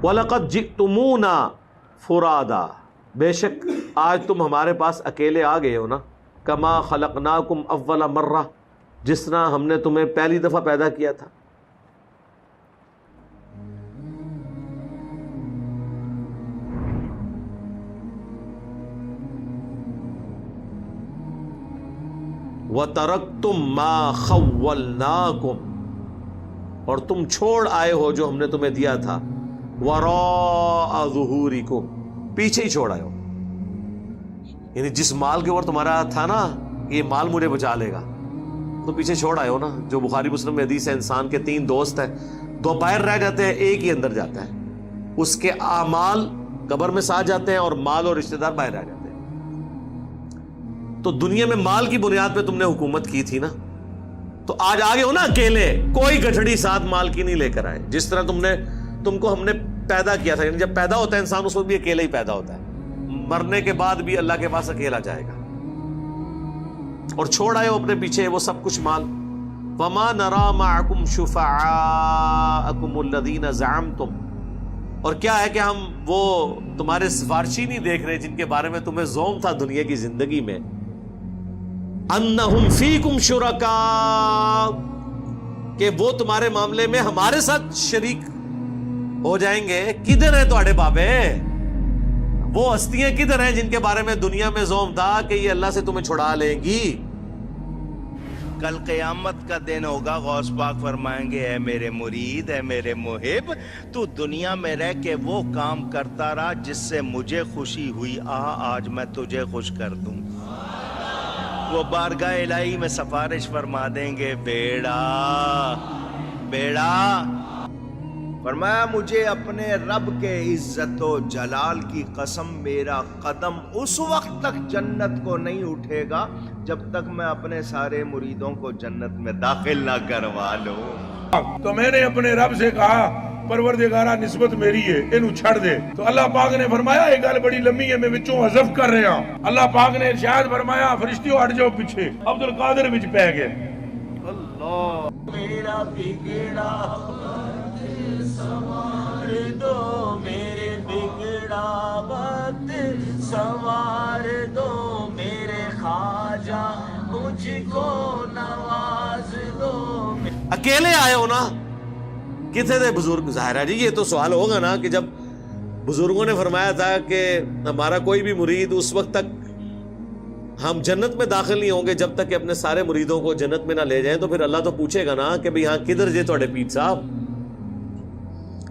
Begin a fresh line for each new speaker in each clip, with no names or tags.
وَلَقَدْ جِئْتُمُونَا فُرَادَا، بے شک آج تم ہمارے پاس اکیلے آ گئے ہو نا، کما خلقناکم اول مرہ، جس طرح ہم نے تمہیں پہلی دفعہ پیدا کیا تھا. وَتَرَكْتُمْ مَا خَوَّلْنَاكُمْ، اور تم چھوڑ آئے ہو جو ہم نے تمہیں دیا تھا، وَرَاءَ ظُهُورِكُمْ، پیچھے ہی چھوڑ آئے ہو. یعنی جس مال کے اوپر تمہارا تھا نا یہ مال مجھے بچا لے گا، تو پیچھے چھوڑ آئے ہو نا. جو بخاری مسلم میں حدیث ہے، انسان کے 3 دوست ہیں، 2 باہر رہ جاتے ہیں، ایک ہی اندر جاتا ہے. اس کے اعمال قبر میں ساتھ جاتے ہیں اور مال اور رشتہ دار باہر رہ جاتے ہیں. تو دنیا میں مال کی بنیاد پہ تم نے حکومت کی تھی نا، تو آج آگے ہو نا اکیلے، کوئی گٹھڑی ساتھ مال کی نہیں لے کر آئے. جس طرح تم کو ہم نے پیدا کیا تھا، یعنی جب پیدا ہوتا ہے انسان اس وقت بھی اکیلے ہی پیدا ہوتا ہے، مرنے کے بعد بھی اللہ کے پاس اکیلا جائے گا. اور چھوڑ آئے ہو اپنے پیچھے وہ سب کچھ مال. وَمَا نَرَا مَعَكُمْ شُفَعَاءَكُمُ الَّذِينَ زَعَمْتُمْ، اور کیا ہے کہ ہم وہ تمہارے سفارشی نہیں دیکھ رہے جن کے بارے میں تمہیں زوم تھا دنیا کی زندگی میں، انہم فیکم شرکاء، کہ وہ تمہارے معاملے میں ہمارے ساتھ شریک ہو جائیں گے. کدھر ہیں تواڈے بابے؟ وہ ہستیاں کدھر ہیں جن کے بارے میں دنیا میں زوم تھا کہ یہ اللہ سے تمہیں چھڑا لیں گی؟
کل قیامت کا دن ہوگا، غوث پاک فرمائیں گے اے میرے مرید، اے میرے محب، تو دنیا میں رہ کے وہ کام کرتا رہا جس سے مجھے خوشی ہوئی، آج میں تجھے خوش کر دوں. وہ بارگاہ الہی میں سفارش فرما دیں گے، بیڑا فرمایا مجھے اپنے رب کے عزت و جلال کی قسم، میرا قدم اس وقت تک جنت کو نہیں اٹھے گا جب تک میں اپنے سارے مریدوں کو جنت میں داخل نہ کروا لوں.
تو میں نے اپنے رب سے کہا پروردگارہ نسبت میری ہے، انہوں چھڑ دے. تو اللہ پاک نے فرمایا یہ گل بڑی لمبی ہے، میں وچوں حذف کر رہا ہوں. اللہ پاک نے ارشاد فرمایا فرشتیوں ہٹ جاؤ پیچھے. عبد القادر وچ پہ گئے. اللہ
میرا بگڑا سوار دو، میرے بگڑا وقت سوار دو، میرے خواجہ مجھ کو نواز دو.
اکیلے آئے ہو نا، کتنے تھے بزرگ؟ ظاہر ہے جی یہ تو سوال ہوگا نا کہ جب بزرگوں نے فرمایا تھا کہ ہمارا کوئی بھی مرید اس وقت تک ہم جنت میں داخل نہیں ہوں گے جب تک کہ اپنے سارے مریدوں کو جنت میں نہ لے جائیں، تو پھر اللہ تو پوچھے گا نا کہ بھئی ہاں کدھر جے توڑے پیر صاحب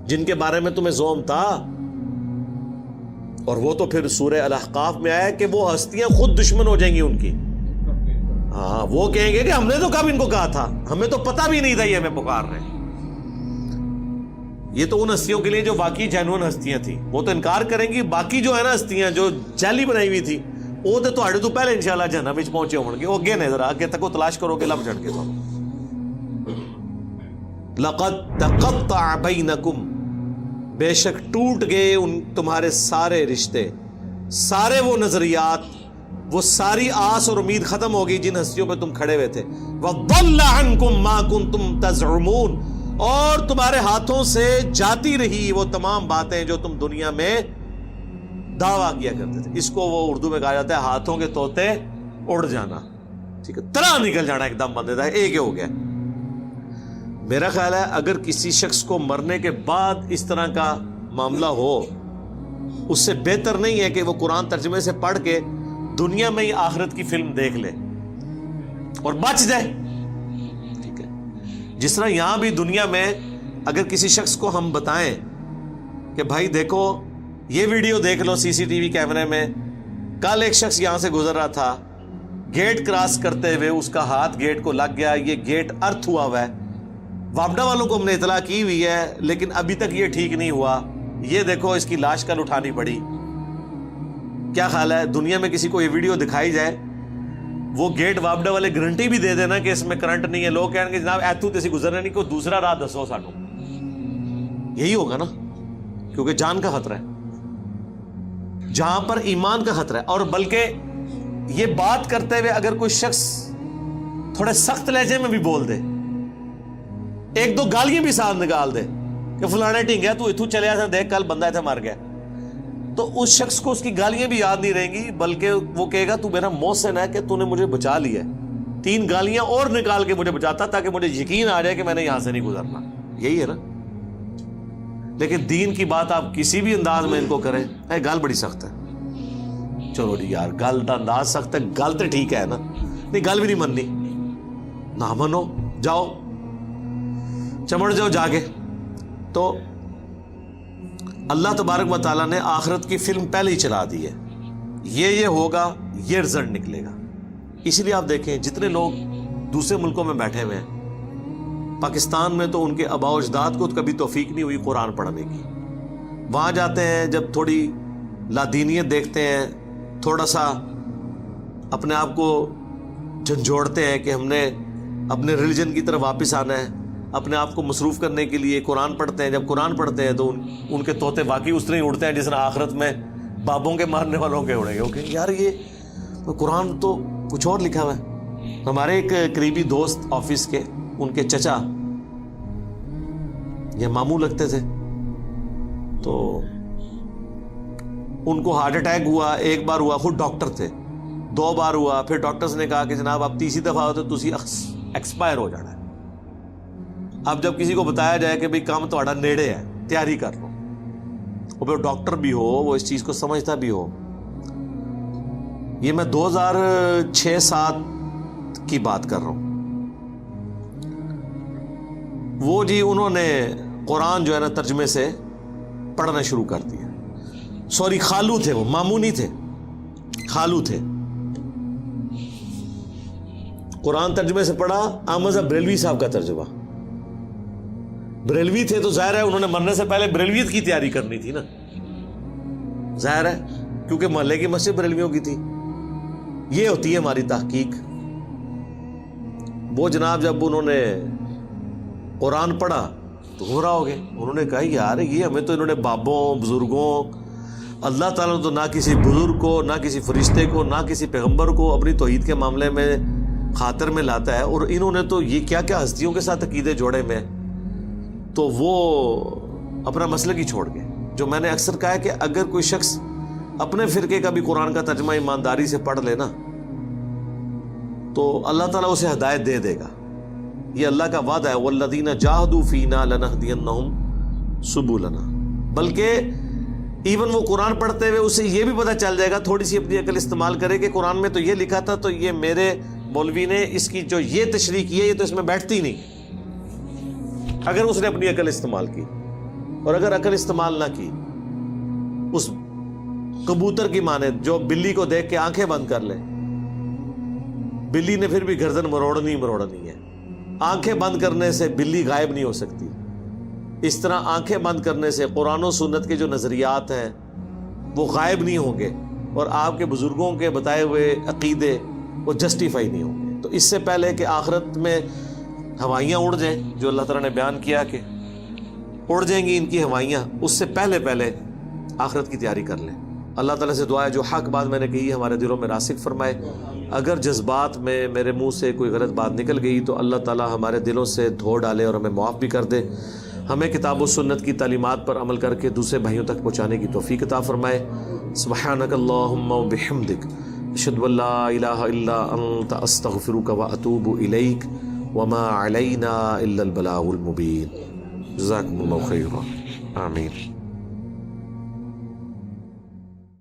جن کے بارے میں تمہیں زوم تھا. اور وہ تو پھر سورہ الاحقاف میں آیا کہ وہ ہستیاں خود دشمن ہو جائیں گی ان کی. ہاں وہ کہیں گے کہ ہم نے تو کب ان کو کہا تھا، ہمیں تو پتہ بھی نہیں تھا یہ ہمیں پکار رہے ہیں. یہ تو ان ہستیوں کے لیے جو باقی جینوئن ہستیاں تھیں وہ تو انکار کریں گی. باقی جو ہے نا ہستیاں جو جعلی بنائی ہوئی تھی وہ تو پہلے انشاءاللہ جہنم وچ پہنچے ہوں گے. وہ اگے نے ذرا اگے تک تلاش کرو کہ لب جھڑ کے تو لقد تقطع بینکم، بے شک ٹوٹ گئے ان تمہارے سارے رشتے، سارے وہ نظریات، وہ ساری آس اور امید ختم ہوگی جن ہستیوں پہ تم کھڑے ہوئے تھے. وَضَلَّ عَنْكُمْ مَا كُنْتُمْ تَزْعُمُونَ، اور تمہارے ہاتھوں سے جاتی رہی وہ تمام باتیں جو تم دنیا میں دعویٰ کیا کرتے تھے. اس کو وہ اردو میں کہا جاتا ہے ہاتھوں کے طوطے اڑ جانا. ٹھیک ہے، طرح نکل جانا ایک دم بندے تھا، ایک ہو گیا. میرا خیال ہے اگر کسی شخص کو مرنے کے بعد اس طرح کا معاملہ ہو، اس سے بہتر نہیں ہے کہ وہ قرآن ترجمے سے پڑھ کے دنیا میں ہی آخرت کی فلم دیکھ لے اور بچ جائے. ٹھیک ہے، جس طرح یہاں بھی دنیا میں اگر کسی شخص کو ہم بتائیں کہ بھائی دیکھو یہ ویڈیو دیکھ لو سی سی ٹی وی کیمرے میں، کل ایک شخص یہاں سے گزر رہا تھا، گیٹ کراس کرتے ہوئے اس کا ہاتھ گیٹ کو لگ گیا، یہ گیٹ ارتھ ہوا ہوا ہے، وابڈا والوں کو ہم نے اطلاع کی ہوئی ہے لیکن ابھی تک یہ ٹھیک نہیں ہوا، یہ دیکھو اس کی لاش کل اٹھانی پڑی. کیا خیال ہے دنیا میں کسی کو یہ ویڈیو دکھائی جائے، وہ گیٹ وابڈا والے گارنٹی بھی دے دینا کہ اس میں کرنٹ نہیں ہے، لوگ کہیں گے جناب ایتھو تیسی گزرنے نہیں، کوئی دوسرا راہ دسو سانو. یہی ہوگا نا، کیونکہ جان کا خطرہ ہے، جہاں پر ایمان کا خطرہ ہے. اور بلکہ یہ بات کرتے ہوئے اگر کوئی شخص تھوڑے سخت لہجے میں بھی بول دے، ایک دو گالیاں بھی ساتھ نکال دے کہ فلانے ٹھنگیا تو اتھو چلے آتا دیکھ کل بندہ ایسا مار گیا، تو اس شخص کو اس کی گالیاں بھی یاد نہیں رہیں گی، بلکہ وہ کہے گا تو میرا محسن ہے کہ تو نے مجھے بچا لیا ہے، 3 گالیاں اور نکال کے مجھے بچاتا تاکہ مجھے یقین آ جائے کہ میں نے یہاں سے نہیں گزرنا. یہی ہے نا. لیکن دین کی بات آپ کسی بھی انداز میں ان کو کریں، گال بڑی سخت ہے. چلو جی یار گل کا انداز سخت ہے، گل تو ٹھیک ہے نا، نہیں گل بھی نہیں مننی، نہ منو، جاؤ چمڑ جاؤ جا کے. تو اللہ تبارک و تعالیٰ نے آخرت کی فلم پہلے ہی چلا دی ہے، یہ ہوگا، یہ رزلٹ نکلے گا. اسی لیے آپ دیکھیں جتنے لوگ دوسرے ملکوں میں بیٹھے ہوئے ہیں، پاکستان میں تو ان کے آباء و اجداد کو کبھی توفیق نہیں ہوئی قرآن پڑھنے کی. وہاں جاتے ہیں جب تھوڑی لادینیت دیکھتے ہیں، تھوڑا سا اپنے آپ کو جھنجھوڑتے ہیں کہ ہم نے اپنے ریلیجن کی طرف واپس آنا ہے، اپنے آپ کو مصروف کرنے کے لیے قرآن پڑھتے ہیں. جب قرآن پڑھتے ہیں تو ان کے طوطے واقعی اس طرح ہی اڑتے ہیں جس طرح آخرت میں بابوں کے مارنے والوں کے اڑیں گے. اوکے یار یہ قرآن تو کچھ اور لکھا ہوا ہے. ہمارے ایک قریبی دوست آفس کے، ان کے چچا یہ ماموں لگتے تھے، تو ان کو ہارٹ اٹیک ہوا. 1 بار ہوا، خود ڈاکٹر تھے، 2 بار ہوا، پھر ڈاکٹرز نے کہا کہ جناب آپ تیسری دفعہ ہوتے تو تسی ایکسپائر ہو جانا ہے. اب جب کسی کو بتایا جائے کہ بھئی کام تہاڈا نیڑے ہے، تیاری کر لو، اور پھر ڈاکٹر بھی ہو، وہ اس چیز کو سمجھتا بھی ہو. یہ میں 2006-07 کی بات کر رہا ہوں. وہ جی انہوں نے قرآن جو ہے نا ترجمے سے پڑھنا شروع کر دیا. سوری خالو تھے، وہ ماموں نہیں تھے، خالو تھے. قرآن ترجمے سے پڑھا. احمد صاحب بریلوی صاحب کا ترجمہ، بریلوی تھے تو ظاہر ہے انہوں نے مرنے سے پہلے بریلویت کی تیاری کرنی تھی نا، ظاہر ہے، کیونکہ محلے کی مسجد بریلویوں کی تھی. یہ ہوتی ہے ہماری تحقیق. وہ جناب جب انہوں نے قرآن پڑھا تو گمراہ ہو گئے. انہوں نے کہا یار یہ ہمیں تو انہوں نے بابوں بزرگوں، اللہ تعالیٰ نے تو نہ کسی بزرگ کو، نہ کسی فرشتے کو، نہ کسی پیغمبر کو اپنی توحید کے معاملے میں خاطر میں لاتا ہے، اور انہوں نے تو یہ کیا کیا ہستیوں کے ساتھ عقیدے جوڑے میں. تو وہ اپنا مسلک ہی چھوڑ گئے. جو میں نے اکثر کہا ہے کہ اگر کوئی شخص اپنے فرقے کا بھی قرآن کا ترجمہ ایمانداری سے پڑھ لینا تو اللہ تعالیٰ اسے ہدایت دے دے گا. یہ اللہ کا وعدہ ہے، وَالَّذِينَ جَاهَدُوا فِينَا لَنَهْدِيَنَّهُمْ سُبُلَنَا. بلکہ ایون وہ قرآن پڑھتے ہوئے اسے یہ بھی پتہ چل جائے گا، تھوڑی سی اپنی عقل استعمال کرے کہ قرآن میں تو یہ لکھا تھا، تو یہ میرے مولوی نے اس کی جو یہ تشریح کی ہے یہ تو اس میں بیٹھتی نہیں. اگر اس نے اپنی عقل استعمال کی، اور اگر عقل استعمال نہ کی، اس کبوتر کی مانند جو بلی کو دیکھ کے آنکھیں بند کر لے، بلی نے پھر بھی گردن مروڑنی ہے. آنکھیں بند کرنے سے بلی غائب نہیں ہو سکتی. اس طرح آنکھیں بند کرنے سے قرآن و سنت کے جو نظریات ہیں وہ غائب نہیں ہوں گے، اور آپ کے بزرگوں کے بتائے ہوئے عقیدے وہ جسٹیفائی نہیں ہوں گے. تو اس سے پہلے کہ آخرت میں ہوائیاں اڑ جائیں، جو اللہ تعالیٰ نے بیان کیا کہ اڑ جائیں گی ان کی ہوائیاں، اس سے پہلے آخرت کی تیاری کر لیں. اللہ تعالیٰ سے دعا ہے جو حق بات میں نے کہی ہے ہمارے دلوں میں راسخ فرمائے. اگر جذبات میں میرے منہ سے کوئی غلط بات نکل گئی تو اللہ تعالیٰ ہمارے دلوں سے دھو ڈالے اور ہمیں معاف بھی کر دے. ہمیں کتاب و سنت کی تعلیمات پر عمل کر کے دوسرے بھائیوں تک پہنچانے کی توفیق عطا فرمائے. سبحانک اللہم و بحمدک، اشہد ان لا الہ الا انت، استغفرک و اتوب الیک، وما علینا الا البلاغ المبین. جزاکم اللہ خیرا. آمین.